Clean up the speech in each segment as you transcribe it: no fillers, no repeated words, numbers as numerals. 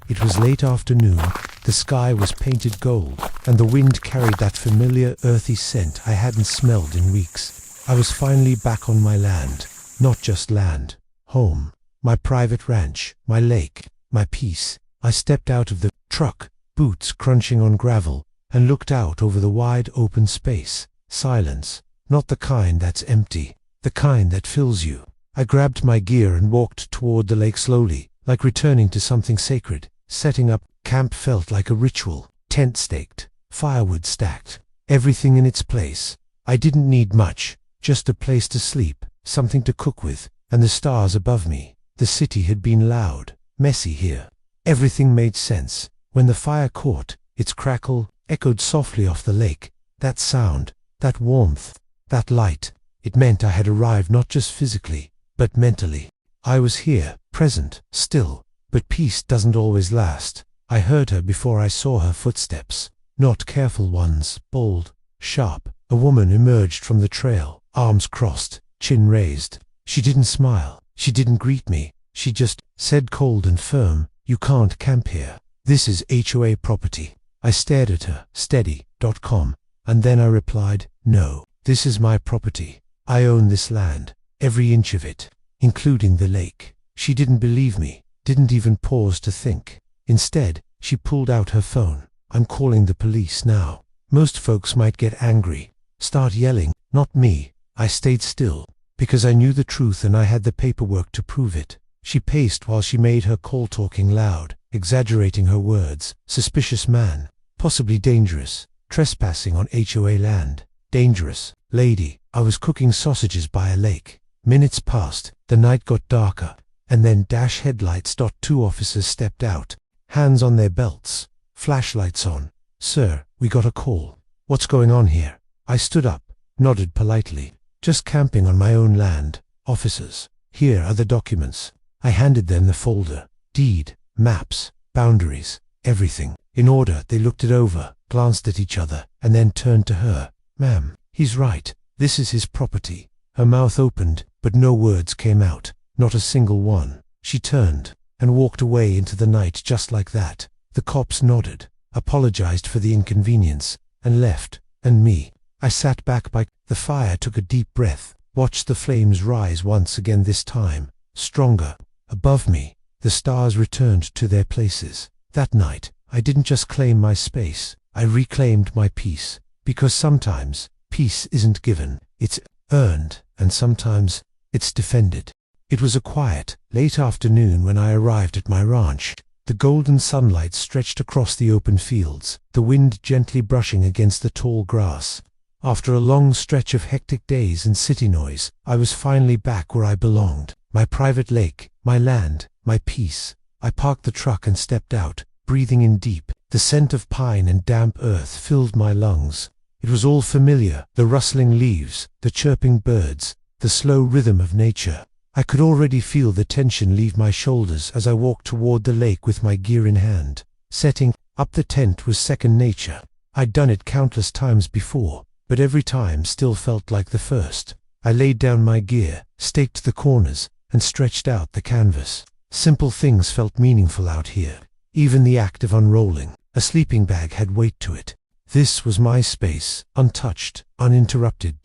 It was late afternoon, the sky was painted gold, and the wind carried that familiar earthy scent I hadn't smelled in weeks. I was finally back on my land. Not just land. Home. My private ranch. My lake. My peace. I stepped out of the truck, boots crunching on gravel, and looked out over the wide open space. Silence. Not the kind that's empty. The kind that fills you. I grabbed my gear and walked toward the lake slowly, like returning to something sacred. Setting up camp felt like a ritual. Tent staked, firewood stacked, everything in its place. I didn't need much, just a place to sleep, something to cook with, and the stars above me. The city had been loud, messy here. Everything made sense. When the fire caught, its crackle echoed softly off the lake. That sound, that warmth, that light, it meant I had arrived not just physically, but mentally. I was here, present, still. But peace doesn't always last. I heard her before I saw her footsteps. Not careful ones, bold, sharp. A woman emerged from the trail, arms crossed, chin raised. She didn't smile. She didn't greet me. She just said cold and firm, "You can't camp here. This is HOA property." I stared at her, steady.com, and then I replied, "No, this is my property. I own this land, every inch of it, including the lake." She didn't believe me. Didn't even pause to think. Instead, she pulled out her phone. "I'm calling the police now." Most folks might get angry, start yelling. Not me. I stayed still, because I knew the truth and I had the paperwork to prove it. She paced while she made her call, talking loud, exaggerating her words. "Suspicious man. Possibly dangerous. Trespassing on HOA land. Dangerous. Lady." I was cooking sausages by a lake. Minutes passed. The night got darker. And then dash headlights. Two officers stepped out, hands on their belts, flashlights on. "Sir, we got a call." "What's going on here?" I stood up, nodded politely. "Just camping on my own land, officers. Here are the documents." I handed them the folder. Deed, maps, boundaries, everything. In order, they looked it over, glanced at each other, and then turned to her. "Ma'am, he's right. This is his property." Her mouth opened, but no words came out. Not a single one. She turned and walked away into the night just like that. The cops nodded, apologized for the inconvenience, and left. And me? I sat back by the fire, took a deep breath, watched the flames rise once again, this time stronger. Above me, the stars returned to their places. That night, I didn't just claim my space, I reclaimed my peace. Because sometimes, peace isn't given, it's earned, and sometimes, it's defended. It was a quiet, late afternoon when I arrived at my ranch. The golden sunlight stretched across the open fields, the wind gently brushing against the tall grass. After a long stretch of hectic days and city noise, I was finally back where I belonged. My private lake, my land, my peace. I parked the truck and stepped out, breathing in deep. The scent of pine and damp earth filled my lungs. It was all familiar, the rustling leaves, the chirping birds, the slow rhythm of nature. I could already feel the tension leave my shoulders as I walked toward the lake with my gear in hand. Setting up the tent was second nature. I'd done it countless times before, but every time still felt like the first. I laid down my gear, staked the corners, and stretched out the canvas. Simple things felt meaningful out here. Even the act of unrolling a sleeping bag had weight to it. This was my space, untouched, uninterrupted.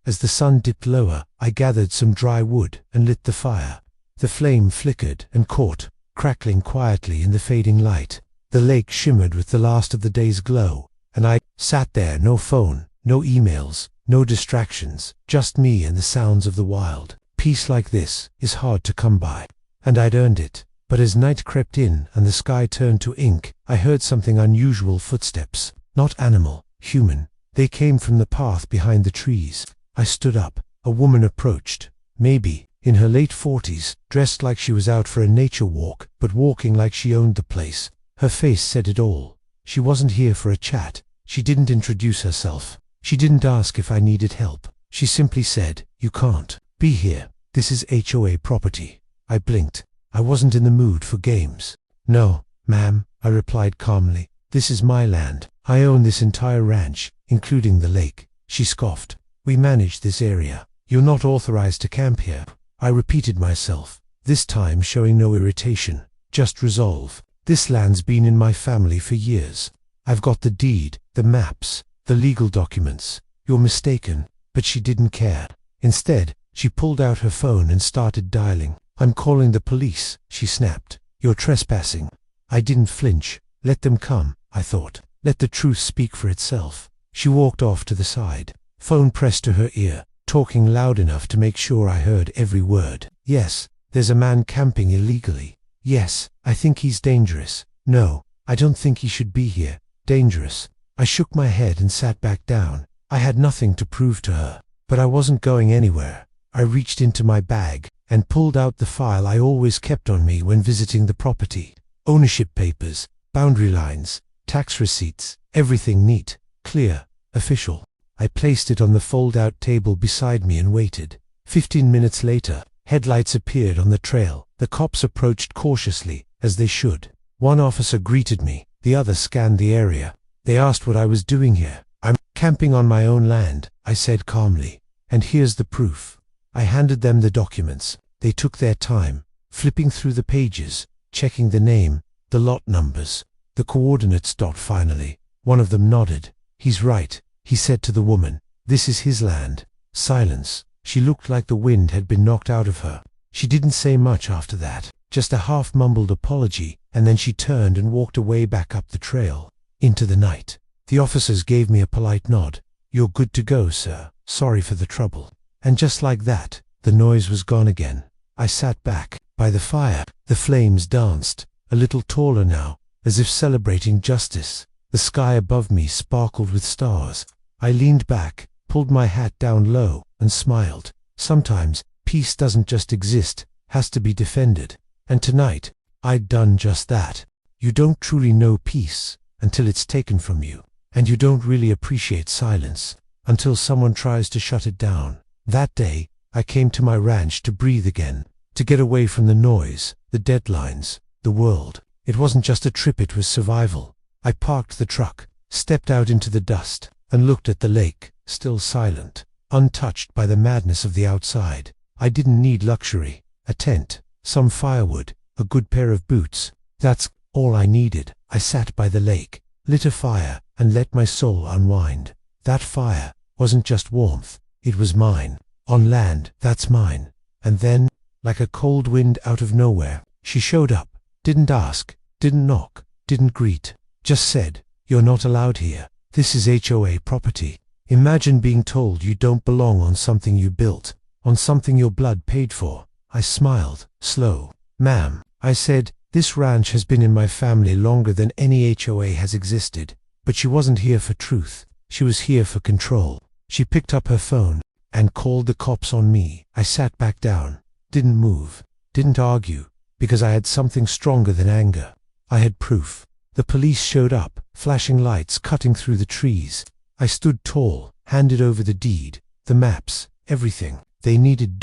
As the sun dipped lower, I gathered some dry wood and lit the fire. The flame flickered and caught, crackling quietly in the fading light. The lake shimmered with the last of the day's glow, and I sat there, no phone, no emails, no distractions, just me and the sounds of the wild. Peace like this is hard to come by, and I'd earned it. But as night crept in and the sky turned to ink, I heard something unusual. Footsteps. Not animal, human. They came from the path behind the trees. I stood up. A woman approached. Maybe in her late 40s, dressed like she was out for a nature walk, but walking like she owned the place. Her face said it all. She wasn't here for a chat. She didn't introduce herself. She didn't ask if I needed help. She simply said, "You can't be here. This is HOA property." I blinked. I wasn't in the mood for games. "No, ma'am," I replied calmly. "This is my land. I own this entire ranch, including the lake." She scoffed. "We manage this area. You're not authorized to camp here." I repeated myself, this time showing no irritation, just resolve. This land's been in my family for years. I've got the deed, the maps, the legal documents. You're mistaken." But she didn't care. Instead, she pulled out her phone and started dialing. "I'm calling the police," she snapped. "You're trespassing." I didn't flinch. Let them come, I thought. Let the truth speak for itself. She walked off to the side, phone pressed to her ear, talking loud enough to make sure I heard every word. "Yes, there's a man camping illegally. Yes, I think he's dangerous. No, I don't think he should be here. Dangerous." I shook my head and sat back down. I had nothing to prove to her, but I wasn't going anywhere. I reached into my bag and pulled out the file I always kept on me when visiting the property. Ownership papers, boundary lines, tax receipts, everything neat, clear, official. I placed it on the fold-out table beside me and waited. 15 minutes later, headlights appeared on the trail. The cops approached cautiously, as they should. One officer greeted me, the other scanned the area. They asked what I was doing here. "I'm camping on my own land," I said calmly. "And here's the proof." I handed them the documents. They took their time, flipping through the pages, checking the name, the lot numbers, the coordinates. Finally, one of them nodded. "He's right," he said to the woman. "This is his land." Silence. She looked like the wind had been knocked out of her. She didn't say much after that, just a half-mumbled apology, and then she turned and walked away back up the trail, into the night. The officers gave me a polite nod. "You're good to go, sir. Sorry for the trouble." And just like that, the noise was gone again. I sat back, by the fire. The flames danced, a little taller now, as if celebrating justice. The sky above me sparkled with stars. I leaned back, pulled my hat down low, and smiled. Sometimes, peace doesn't just exist, has to be defended. And tonight, I'd done just that. You don't truly know peace until it's taken from you. And you don't really appreciate silence until someone tries to shut it down. That day, I came to my ranch to breathe again, to get away from the noise, the deadlines, the world. It wasn't just a trip, it was survival. I parked the truck, stepped out into the dust, and looked at the lake, still silent, untouched by the madness of the outside. I didn't need luxury, a tent, some firewood, a good pair of boots. That's all I needed. I sat by the lake, lit a fire, and let my soul unwind. That fire wasn't just warmth, it was mine. On land, that's mine. And then, like a cold wind out of nowhere, she showed up. Didn't ask, didn't knock, didn't greet. Just said, "You're not allowed here. This is HOA property." Imagine being told you don't belong on something you built, on something your blood paid for. I smiled, slow. "Ma'am," I said, "this ranch has been in my family longer than any HOA has existed." But she wasn't here for truth. She was here for control. She picked up her phone and called the cops on me. I sat back down, didn't move, didn't argue, because I had something stronger than anger. I had proof. The police showed up, flashing lights cutting through the trees. I stood tall, handed over the deed, the maps, everything. They needed.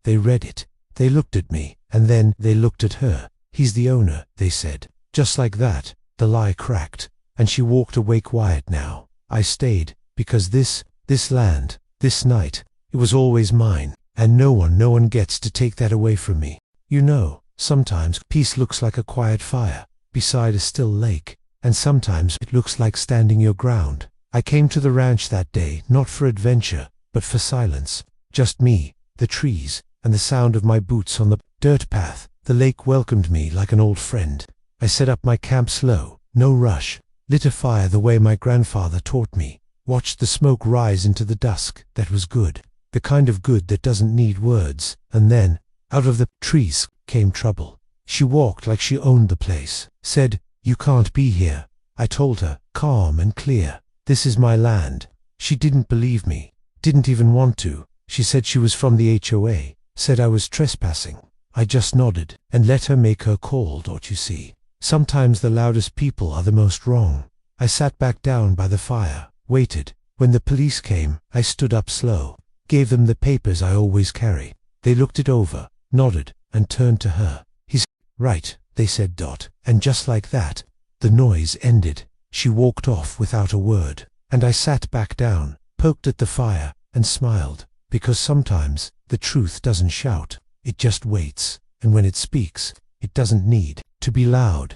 They read it. They looked at me, and then they looked at her. "He's the owner," they said. Just like that, the lie cracked, and she walked away quiet now. I stayed, because this land, this night, it was always mine, and no one gets to take that away from me. You know, sometimes peace looks like a quiet fire beside a still lake, and sometimes it looks like standing your ground. I came to the ranch that day, not for adventure, but for silence. Just me, the trees, and the sound of my boots on the dirt path. The lake welcomed me like an old friend. I set up my camp slow, no rush, lit a fire the way my grandfather taught me, watched the smoke rise into the dusk. That was good, the kind of good that doesn't need words. And then, out of the trees, came trouble. She walked like she owned the place, said, "You can't be here." I told her, calm and clear, "This is my land." She didn't believe me, didn't even want to. She said she was from the HOA, said I was trespassing. I just nodded and let her make her call. Don't you see? Sometimes the loudest people are the most wrong. I sat back down by the fire, waited. When the police came, I stood up slow, gave them the papers I always carry. They looked it over, nodded, and turned to her. "He's right," they said. And just like that, the noise ended. She walked off without a word, and I sat back down, poked at the fire, and smiled, because sometimes the truth doesn't shout, it just waits, and when it speaks, it doesn't need to be loud.